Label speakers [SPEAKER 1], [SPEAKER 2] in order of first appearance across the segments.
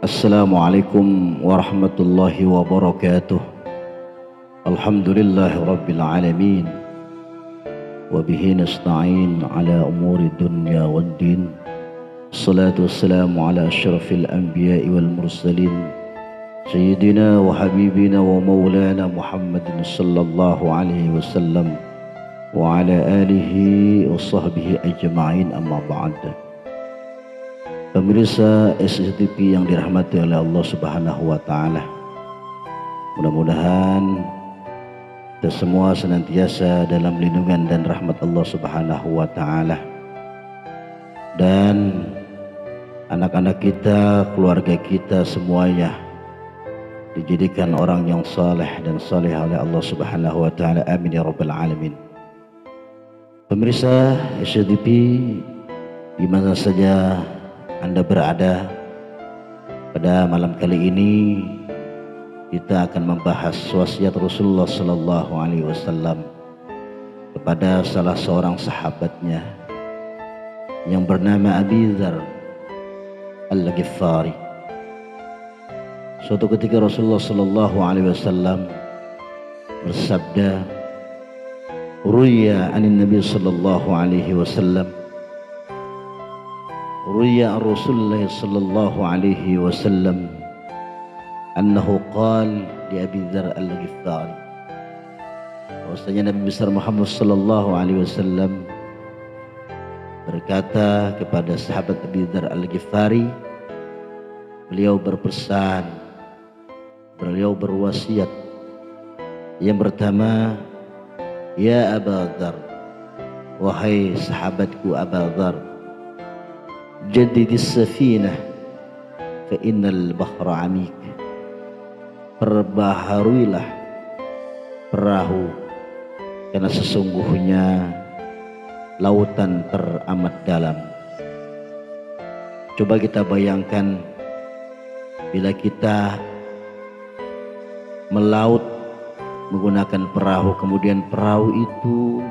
[SPEAKER 1] Assalamualaikum warahmatullahi wabarakatuh. Alhamdulillahi rabbil alamin. Wabihi nasta'in ala umuri dunya wad din. Salatu wassalamu ala asyrafil anbiya'i wal mursalin, Sayyidina wa habibina wa maulana Muhammadin sallallahu alaihi wasallam wa ala alihi wa sahbihi ajma'in, amma ba'd. Pemirsa SCTV yang dirahmati oleh Allah Subhanahu wa Ta'ala, mudah-mudahan kita semua senantiasa dalam lindungan dan rahmat Allah Subhanahu wa Ta'ala, dan anak-anak kita, keluarga kita semuanya dijadikan orang yang saleh dan saleh oleh Allah Subhanahu wa Ta'ala. Amin ya rabbal alamin. Pemirsa SCTV di mana saja Anda berada, pada malam kali ini kita akan membahas wasiat Rasulullah Sallallahu Alaihi Wasallam kepada salah seorang sahabatnya yang bernama Abi Dzar Al-Ghifari. Suatu ketika Rasulullah Sallallahu Alaihi Wasallam bersabda, "Ruya anin Nabi Sallallahu Alaihi Wasallam, Ruya Rasulullah sallallahu alaihi wasallam annahu qala li Abi Dzar Al-Ghifari." Bahwasanya Nabi besar Muhammad sallallahu alaihi wasallam berkata kepada sahabat Abi Dzar Al-Ghifari, beliau berpesan, beliau berwasiat. Yang pertama, ya Abu Dzar, wahai sahabatku Abu Dzar, jadidis safinah fa innal bahra amik. Perbaharuilah perahu karena sesungguhnya lautan teramat dalam. Coba kita bayangkan bila kita melaut menggunakan perahu, kemudian perahu itu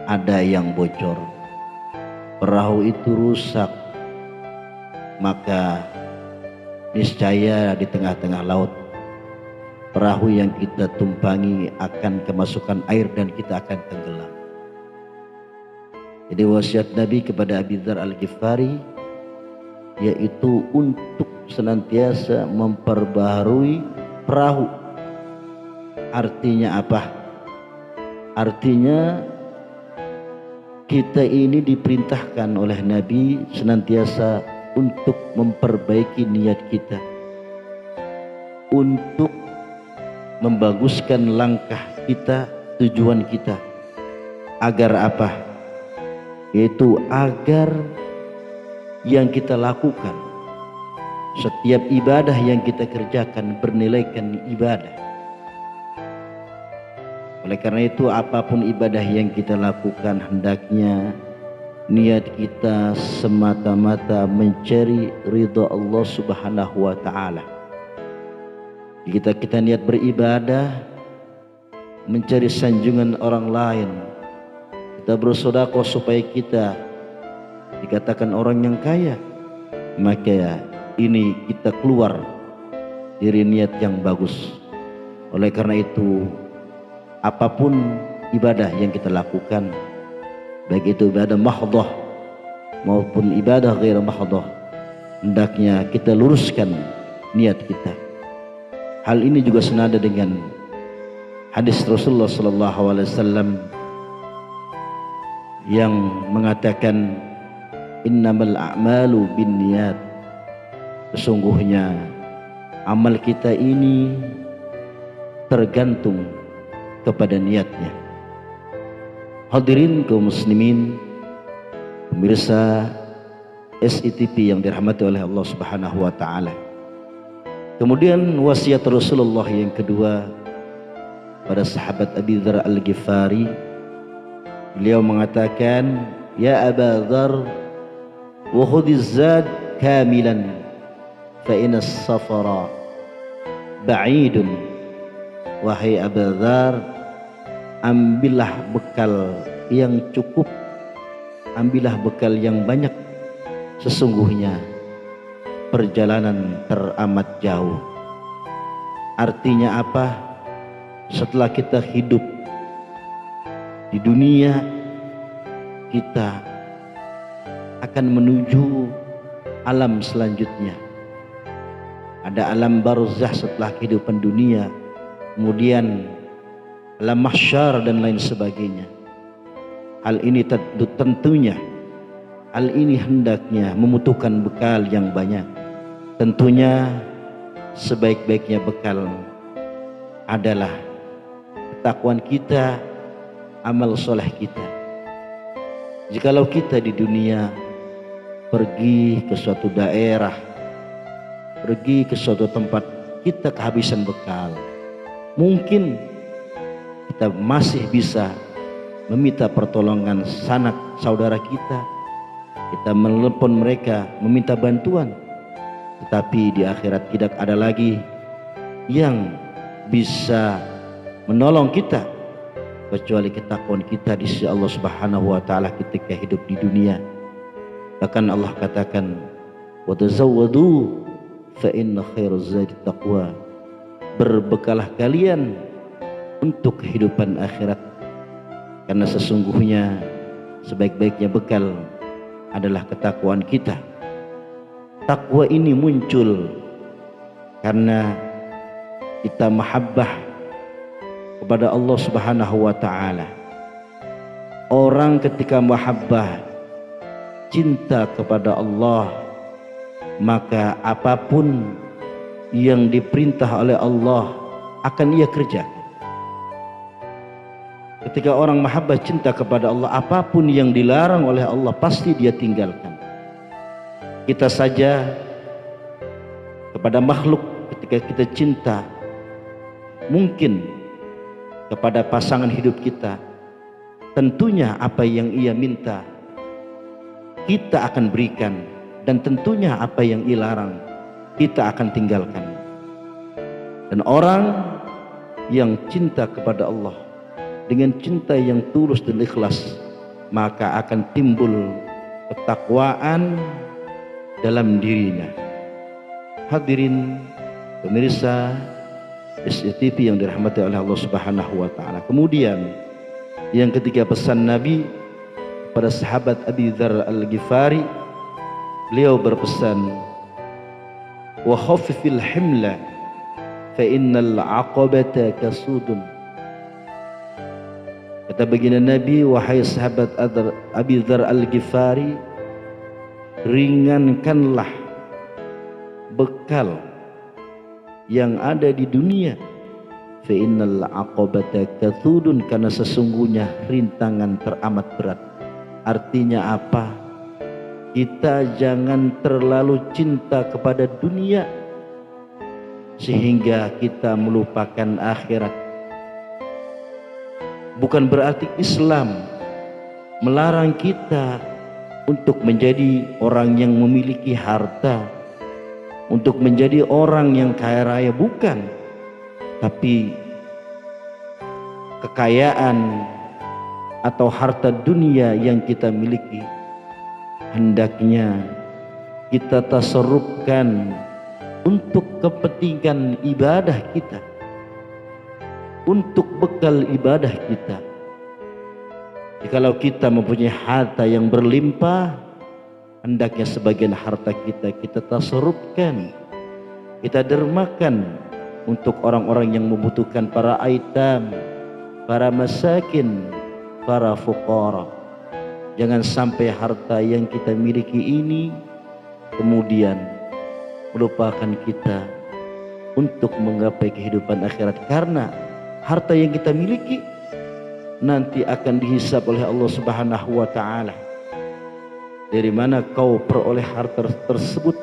[SPEAKER 1] ada yang bocor, perahu itu rusak, maka niscaya di tengah-tengah laut perahu yang kita tumpangi akan kemasukan air dan kita akan tenggelam. Jadi wasiat Nabi kepada Abi Dzar Al-Ghifari yaitu untuk senantiasa memperbaharui perahu. Artinya apa? Artinya kita ini diperintahkan oleh Nabi senantiasa untuk memperbaiki niat kita, untuk membaguskan langkah kita, tujuan kita. Agar apa? Yaitu agar yang kita lakukan, setiap ibadah yang kita kerjakan bernilaikan ibadah. Oleh karena itu, apapun ibadah yang kita lakukan, hendaknya niat kita semata-mata mencari ridha Allah Subhanahu wa Ta'ala. Kita niat beribadah mencari sanjungan orang lain, kita bersedekah supaya kita dikatakan orang yang kaya, maka ini kita keluar dari niat yang bagus. Oleh karena itu, apapun ibadah yang kita lakukan, baik itu ibadah mahdhah maupun ibadah ghair mahdhah, hendaknya kita luruskan niat kita. Hal ini juga senada dengan hadis Rasulullah sallallahu alaihi wasallam yang mengatakan, innamal a'malu binniyat. Sesungguhnya amal kita ini tergantung kepada niatnya. Hadirin kaum muslimin, pemirsa SCTV yang dirahmati oleh Allah Subhanahu wa Ta'ala. Kemudian wasiat Rasulullah yang kedua pada sahabat Abi Dzar Al-Ghifari, beliau mengatakan, ya Aba Dzar, wa khudhiz zad kamilan fa inna as-safara ba'idun. Wahai Aba Dzar, ambillah bekal yang cukup, ambillah bekal yang banyak. Sesungguhnya perjalanan teramat jauh. Artinya apa? Setelah kita hidup di dunia, kita akan menuju alam selanjutnya. Ada alam barzah setelah kehidupan dunia, kemudian alam mahsyar dan lain sebagainya. Hal ini tentunya, hal ini hendaknya membutuhkan bekal yang banyak. Tentunya sebaik-baiknya bekal adalah ketakwaan kita, amal soleh kita. Jikalau kita di dunia pergi ke suatu daerah, pergi ke suatu tempat, kita kehabisan bekal, mungkin kita masih bisa meminta pertolongan sanak saudara kita, kita menelepon mereka meminta bantuan. Tetapi di akhirat tidak ada lagi yang bisa menolong kita kecuali ketakwaan kita di sisi Allah Subhanahu wa taala ketika hidup di dunia. Bahkan Allah katakan, wa tazawwadu fa inna khairaz zadi taqwa. Berbekalah kalian untuk kehidupan akhirat, karena sesungguhnya sebaik-baiknya bekal adalah ketakwaan kita. Takwa ini muncul karena kita mahabbah kepada Allah Subhanahu wa taala. Orang ketika mahabbah, cinta kepada Allah, maka apapun yang diperintah oleh Allah akan ia kerjakan. Ketika orang mahabbah cinta kepada Allah, apapun yang dilarang oleh Allah pasti dia tinggalkan. Kita saja kepada makhluk ketika kita cinta, mungkin kepada pasangan hidup kita, tentunya apa yang ia minta kita akan berikan, dan tentunya apa yang dilarang kita akan tinggalkan. Dan orang yang cinta kepada Allah dengan cinta yang tulus dan ikhlas, maka akan timbul ketakwaan dalam dirinya. Hadirin pemirsa SCTV yang dirahmati oleh Allah Subhanahu wa taala. Kemudian yang ketiga, pesan Nabi pada sahabat Abi Dzar Al-Ghifari, beliau berpesan, wa khaffifil himla fa innal aqabata kasudun. Kata baginda Nabi, wahai sahabat Abi Dzar Al-Ghifari, ringankanlah bekal yang ada di dunia. Fa innal aqabata kasudun, karena sesungguhnya rintangan teramat berat. Artinya apa? Kita jangan terlalu cinta kepada dunia sehingga kita melupakan akhirat. Bukan berarti Islam melarang kita untuk menjadi orang yang memiliki harta, untuk menjadi orang yang kaya raya, bukan. Tapi kekayaan atau harta dunia yang kita miliki hendaknya kita tasarrufkan untuk kepentingan ibadah kita, untuk bekal ibadah kita. Jikalau kita mempunyai harta yang berlimpah, hendaknya sebagian harta kita tasarrufkan, kita dermakan untuk orang-orang yang membutuhkan, para aitam, para masakin, para fuqara. Jangan sampai harta yang kita miliki ini kemudian melupakan kita untuk menggapai kehidupan akhirat, karena harta yang kita miliki nanti akan dihisab oleh Allah Subhanahu wa taala. Dari mana kau peroleh harta tersebut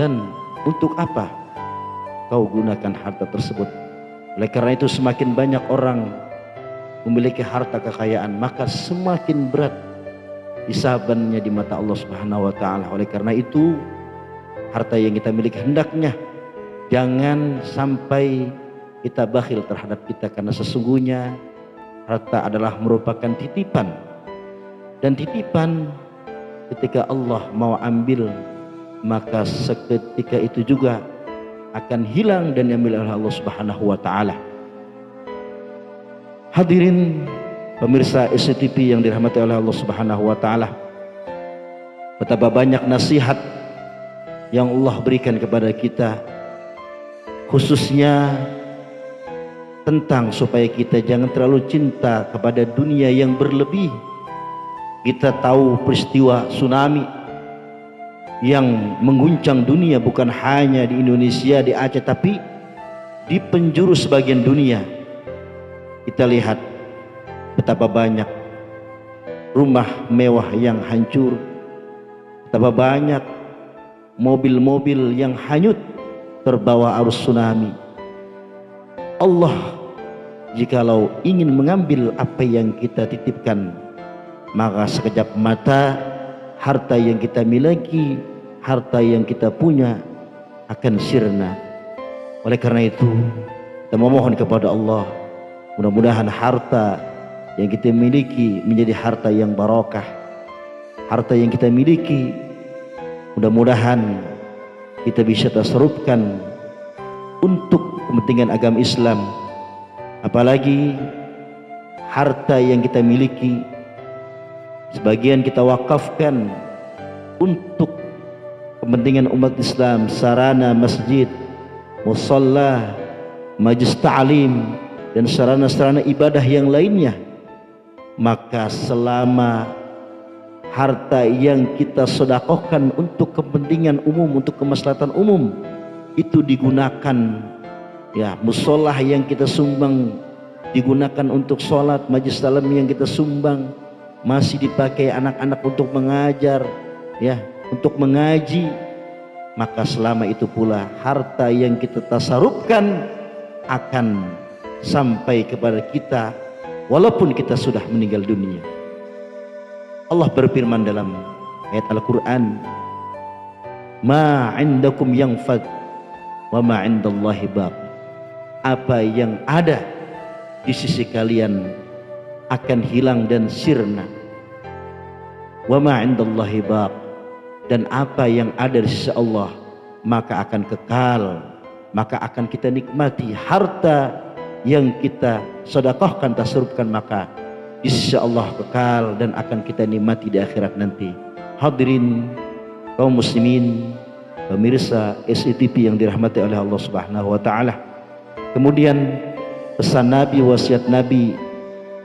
[SPEAKER 1] dan untuk apa kau gunakan harta tersebut? Oleh karena itu, semakin banyak orang memiliki harta kekayaan, maka semakin berat hisabannya di mata Allah Subhanahu wa taala. Oleh karena itu, harta yang kita miliki hendaknya jangan sampai kita bakhil terhadap kita, karena sesungguhnya harta adalah merupakan titipan, dan titipan ketika Allah mau ambil maka seketika itu juga akan hilang dan diambil oleh Allah Subhanahu wa taala. Hadirin pemirsa SCTV yang dirahmati oleh Allah Subhanahu wa taala, betapa banyak nasihat yang Allah berikan kepada kita, khususnya tentang supaya kita jangan terlalu cinta kepada dunia yang berlebih. Kita tahu peristiwa tsunami yang mengguncang dunia bukan hanya di Indonesia, di Aceh, tapi di penjuru sebagian dunia. Kita lihat betapa banyak rumah mewah yang hancur, betapa banyak mobil-mobil yang hanyut terbawa arus tsunami. Allah jikalau ingin mengambil apa yang kita titipkan, maka sekejap mata harta yang kita miliki, harta yang kita punya akan sirna. Oleh karena itu kita memohon kepada Allah, mudah-mudahan harta yang kita miliki menjadi harta yang barokah. Harta yang kita miliki mudah-mudahan kita bisa tasarrufkan untuk kepentingan agama Islam. Apalagi harta yang kita miliki sebagian kita wakafkan untuk kepentingan umat Islam, sarana masjid, musalla, majlis ta'lim, dan sarana-sarana ibadah yang lainnya. Maka selama harta yang kita sedekahkan untuk kepentingan umum, untuk kemaslahatan umum, itu digunakan, ya, musolah yang kita sumbang digunakan untuk sholat, majlis taklim yang kita sumbang masih dipakai anak-anak untuk mengajar, ya, untuk mengaji, maka selama itu pula harta yang kita tasarrufkan akan sampai kepada kita walaupun kita sudah meninggal dunia. Allah berfirman dalam ayat Al-Quran, ma indakum yanfad wa ma indallahi baq. Apa yang ada di sisi kalian akan hilang dan sirna. Wa ma indallahi baq, dan apa yang ada di sisi Allah maka akan kekal, maka akan kita nikmati. Harta yang kita sedekahkan, tasarrufkan, maka di sisi Allah kekal dan akan kita nikmati di akhirat nanti. Hadirin kaum muslimin, pemirsa SCTV yang dirahmati oleh Allah Subhanahu wa taala. Kemudian pesan Nabi, wasiat Nabi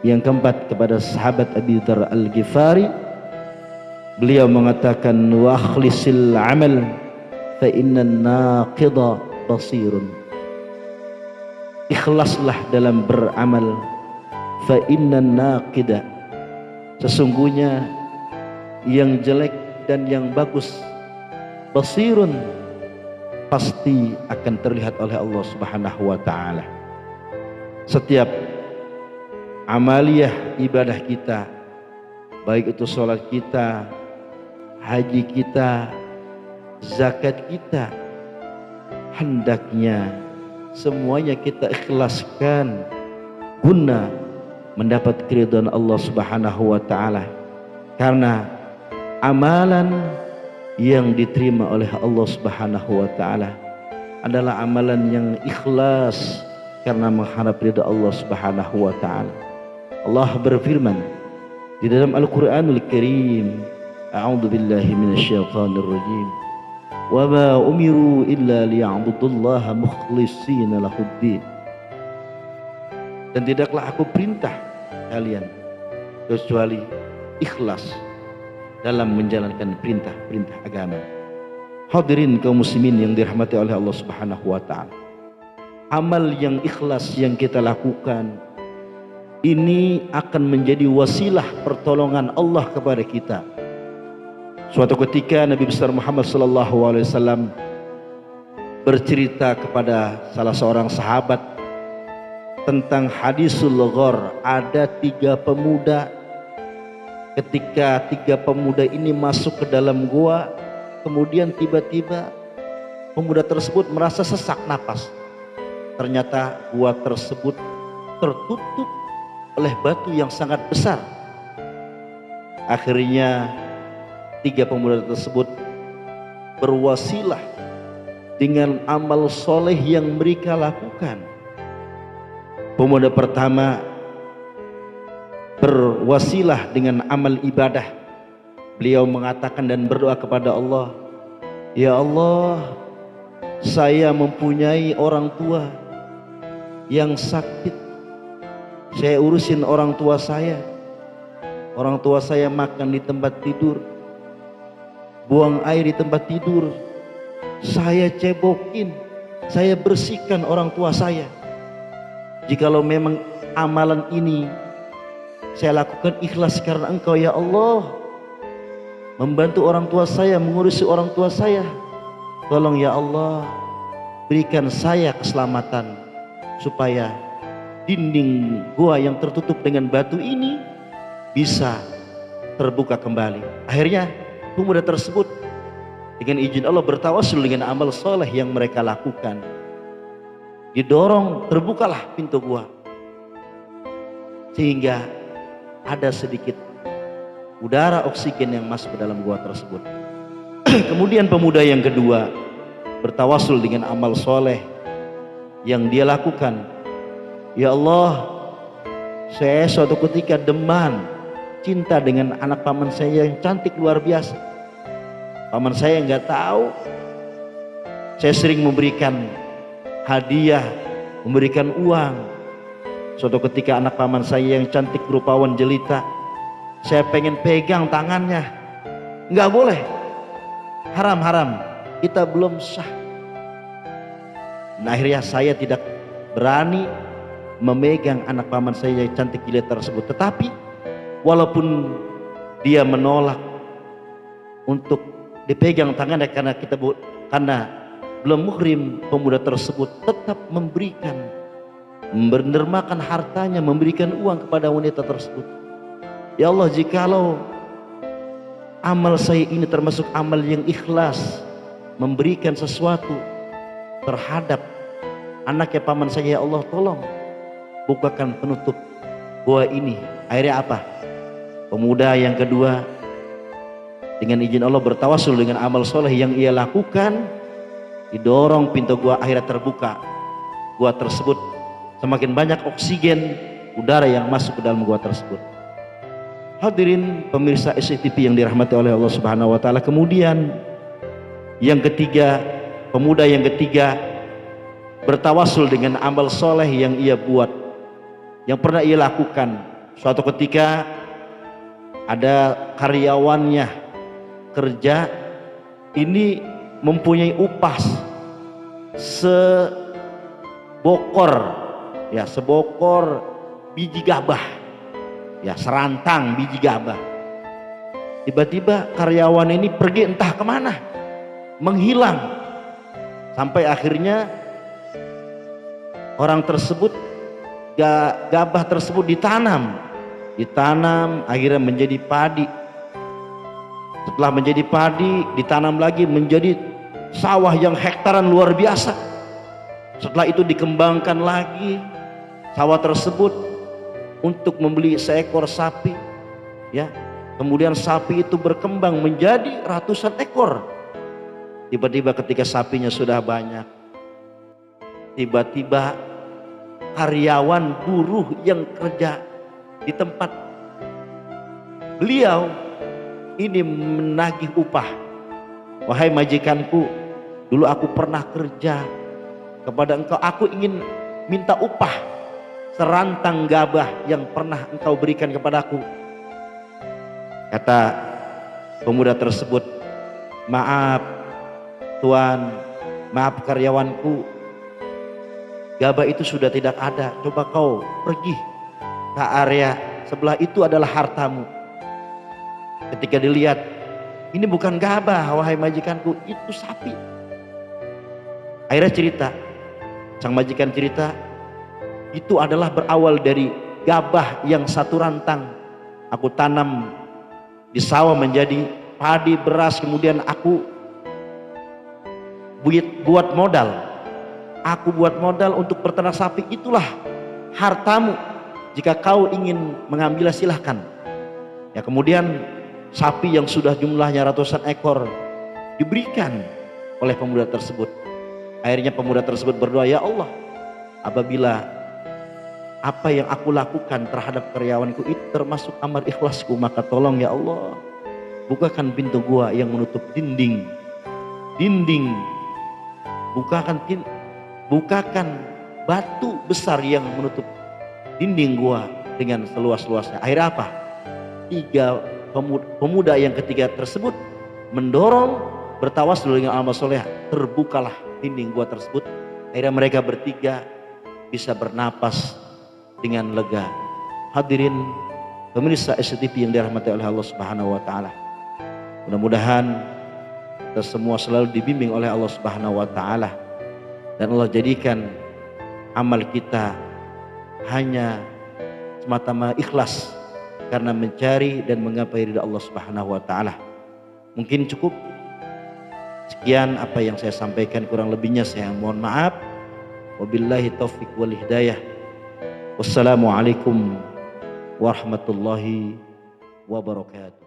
[SPEAKER 1] yang keempat kepada sahabat Abi Dzar Al-Ghifari, beliau mengatakan, wa akhlisil amal fa innan naqida basirun. Ikhlaslah dalam beramal, fa innan naqida, sesungguhnya yang jelek dan yang bagus, basirun, pasti akan terlihat oleh Allah Subhanahu wa taala. Setiap amaliyah ibadah kita, baik itu sholat kita, haji kita, zakat kita, hendaknya semuanya kita ikhlaskan guna mendapat keridhaan Allah Subhanahu wa taala. Karena amalan yang diterima oleh Allah Subhanahu wa taala adalah amalan yang ikhlas karena mengharap ridha Allah Subhanahu wa taala. Allah berfirman di dalam Al-Qur'anul Karim, a'udzu billahi minasyaitonir rajim, wa ma umiru illa liya'budullaha mukhlishina lahuddin. Dan tidaklah aku perintah kalian kecuali ikhlas dalam menjalankan perintah-perintah agama. Hadirin kaum muslimin yang dirahmati oleh Allah Subhanahu wa taala, amal yang ikhlas yang kita lakukan ini akan menjadi wasilah pertolongan Allah kepada kita. Suatu ketika Nabi besar Muhammad SAW bercerita kepada salah seorang sahabat tentang hadisul ghar. Ada 3 pemuda. Ketika 3 pemuda ini masuk ke dalam gua, kemudian tiba-tiba pemuda tersebut merasa sesak napas. Ternyata gua tersebut tertutup oleh batu yang sangat besar. Akhirnya 3 pemuda tersebut berwasilah dengan amal soleh yang mereka lakukan. Pemuda pertama berwasilah dengan amal ibadah. Beliau mengatakan dan berdoa kepada Allah, ya Allah, saya mempunyai orang tua yang sakit. Saya urusin orang tua saya. Orang tua saya makan di tempat tidur, buang air di tempat tidur, saya cebokin, saya bersihkan orang tua saya. Jikalau memang amalan ini saya lakukan ikhlas karena Engkau ya Allah, membantu orang tua saya, mengurusi orang tua saya, tolong ya Allah berikan saya keselamatan supaya dinding gua yang tertutup dengan batu ini bisa terbuka kembali. Akhirnya pemuda tersebut dengan izin Allah bertawassul dengan amal soleh yang mereka lakukan. Didorong, terbukalah pintu gua, sehingga ada sedikit udara oksigen yang masuk ke dalam gua tersebut. Kemudian pemuda yang kedua bertawassul dengan amal soleh yang dia lakukan. Ya Allah, saya suatu ketika demam cinta dengan anak paman saya yang cantik luar biasa. Paman saya nggak tahu, saya sering memberikan hadiah, memberikan uang. Suatu ketika anak paman saya yang cantik rupawan jelita, saya pengen pegang tangannya, nggak boleh, haram, kita belum sah. Nah, akhirnya saya tidak berani memegang anak paman saya yang cantik jelita tersebut. Tetapi walaupun dia menolak untuk dipegang tangannya karena belum muhrim, pemuda tersebut tetap memberikan, mendermakan hartanya, memberikan uang kepada wanita tersebut. Ya Allah, jikalau amal saya ini termasuk amal yang ikhlas, memberikan sesuatu terhadap anaknya paman saya, ya Allah tolong bukakan penutup gua ini. Akhirnya apa? Pemuda yang kedua dengan izin Allah bertawassul dengan amal soleh yang ia lakukan, didorong pintu gua, akhirnya terbuka gua tersebut, semakin banyak oksigen udara yang masuk ke dalam gua tersebut. Hadirin pemirsa SCTV yang dirahmati oleh Allah Subhanahu wa taala. Kemudian yang ketiga, pemuda yang ketiga bertawassul dengan amal soleh yang ia buat, yang pernah ia lakukan. Suatu ketika ada karyawannya kerja, ini mempunyai upah sebokor biji gabah, ya serantang biji gabah. Tiba-tiba karyawan ini pergi entah kemana, menghilang, sampai akhirnya orang tersebut, gabah tersebut ditanam akhirnya menjadi padi. Setelah menjadi padi, ditanam lagi menjadi sawah yang hektaran luar biasa. Setelah itu dikembangkan lagi sawah tersebut untuk membeli seekor sapi, ya. Kemudian sapi itu berkembang menjadi ratusan ekor. Tiba-tiba ketika sapinya sudah banyak, tiba-tiba karyawan buruh yang kerja di tempat beliau ini menagih upah. Wahai majikanku, dulu aku pernah kerja kepada engkau, aku ingin minta upah serantang gabah yang pernah engkau berikan kepadaku. Kata pemuda tersebut, maaf tuan, maaf karyawanku, gabah itu sudah tidak ada, coba kau pergi ke area sebelah, itu adalah hartamu. Ketika dilihat, ini bukan gabah wahai majikanku, itu sapi. Akhirnya cerita, sang majikan cerita, itu adalah berawal dari gabah yang satu rantang aku tanam di sawah menjadi padi, beras, kemudian aku buat modal. Aku buat modal untuk peternak sapi, itulah hartamu. Jika kau ingin mengambilnya silahkan. Ya, kemudian sapi yang sudah jumlahnya ratusan ekor diberikan oleh pemuda tersebut. Akhirnya pemuda tersebut berdoa, ya Allah, apabila apa yang aku lakukan terhadap karyawanku itu termasuk amal ikhlasku, maka tolong ya Allah, bukakan pintu gua yang menutup dinding, bukakan batu besar yang menutup dinding gua dengan seluas-luasnya. Akhirnya apa? 3 pemuda yang ketiga tersebut mendorong, bertawasul dengan amal soleh, terbukalah dinding gua tersebut. Akhirnya mereka bertiga bisa bernapas dengan lega. Hadirin pemirsa SCTV yang dirahmati oleh Allah Subhanahu wa taala. Mudah-mudahan kita semua selalu dibimbing oleh Allah Subhanahu wa taala dan Allah jadikan amal kita hanya semata-mata ikhlas karena mencari dan menggapai ridha Allah Subhanahu wa taala. Mungkin cukup sekian apa yang saya sampaikan, kurang lebihnya saya mohon maaf. Wabillahi taufik wal hidayah. Wassalamualaikum warahmatullahi wabarakatuh.